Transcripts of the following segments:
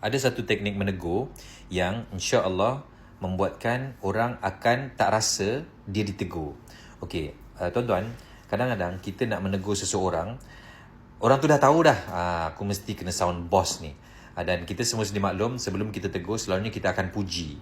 ada satu teknik menegur yang insya-Allah membuatkan orang akan tak rasa dia ditegur. Okey, tuan-tuan, kadang-kadang kita nak menegur seseorang, orang tu dah tahu dah, aku mesti kena sound boss ni. Dan kita semua sedia maklum, sebelum kita tegur, selalunya kita akan puji.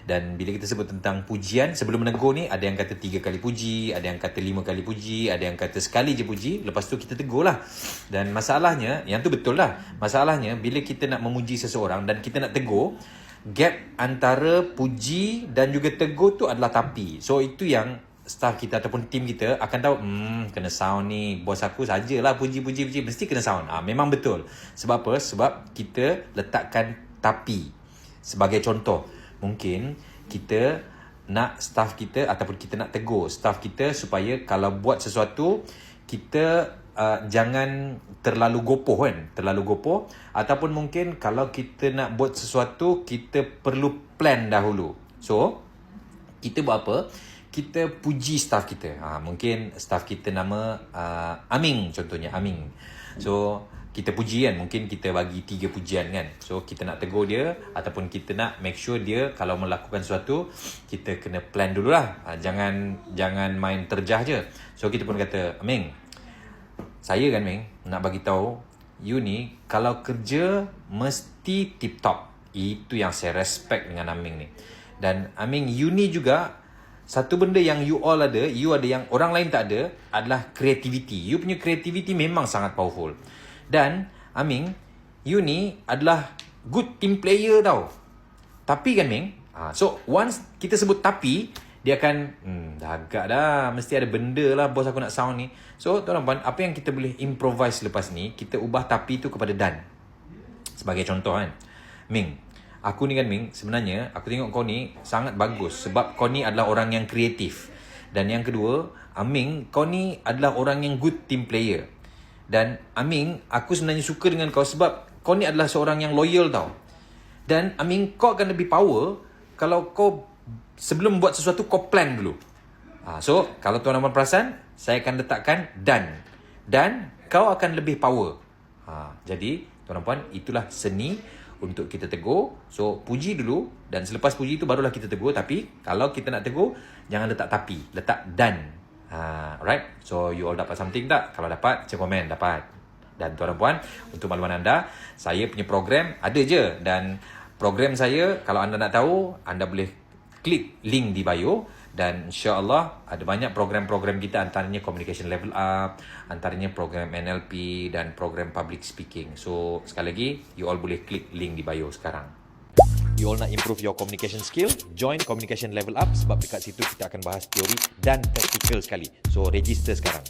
Dan bila kita sebut tentang pujian, sebelum menegur ni, ada yang kata 3 kali puji, ada yang kata 5 kali puji, ada yang kata sekali je puji, lepas tu kita tegur lah. Dan masalahnya, yang tu betul lah. Masalahnya, bila kita nak memuji seseorang dan kita nak tegur, gap antara puji dan juga tegur tu adalah tapi. So, itu yang staff kita ataupun tim kita akan tahu, kena sound ni, bos aku sajalah puji-puji, mesti kena sound. Memang betul. Sebab apa? Sebab kita letakkan tapi. Sebagai contoh, mungkin kita nak staff kita ataupun kita nak tegur staff kita supaya kalau buat sesuatu, kita jangan terlalu gopoh kan, terlalu gopoh. Ataupun mungkin kalau kita nak buat sesuatu, kita perlu plan dahulu. So, kita buat apa? Kita puji staff kita. Mungkin staff kita nama Aming, contohnya Aming. So, kita puji kan, mungkin kita bagi 3 pujian kan. So, kita nak tegur dia ataupun kita nak make sure dia kalau melakukan sesuatu, kita kena plan dululah. Jangan main terjah je. So, kita pun kata, Aming, saya kan Ming, nak bagi tahu you ni kalau kerja mesti tip top. Itu yang saya respect dengan Aming ni. Dan Aming, you ni juga satu benda yang you all ada, you ada yang orang lain tak ada, adalah creativity. You punya creativity memang sangat powerful. Dan Aming, you ni adalah good team player tau. Tapi kan Ming, so once kita sebut tapi, dia akan dah agak dah, mesti ada benda lah bos aku nak sound ni. So tuan-tuan, apa yang kita boleh improvise lepas ni, kita ubah tapi tu kepada dan. Sebagai contoh kan, Ming, aku ni kan Ming, sebenarnya aku tengok kau ni sangat bagus sebab kau ni adalah orang yang kreatif. Dan yang kedua, Aming, kau ni adalah orang yang good team player. Dan Aming, aku sebenarnya suka dengan kau sebab kau ni adalah seorang yang loyal tau. Dan Aming, kau akan lebih power kalau kau sebelum buat sesuatu kau plan dulu. So, kalau tuan-tuan perasan, saya akan letakkan dan kau akan lebih power. Jadi, tuan-tuan, itulah seni untuk kita tegur. So, puji dulu dan selepas puji itu barulah kita tegur. Tapi, kalau kita nak tegur, jangan letak tapi, letak dan. Alright, so you all dapat something tak? Kalau dapat, cek komen, dapat. Dan tuan-tuan, untuk makluman anda, saya punya program ada je. Dan program saya, kalau anda nak tahu, anda boleh klik link di bio. Dan insya-Allah ada banyak program-program kita, antaranya Communication Level Up, antaranya program NLP dan program Public Speaking. So, sekali lagi, you all boleh klik link di bio sekarang. You all nak improve your communication skill? Join Communication Level Up sebab dekat situ kita akan bahas teori dan praktikal sekali. So, register sekarang.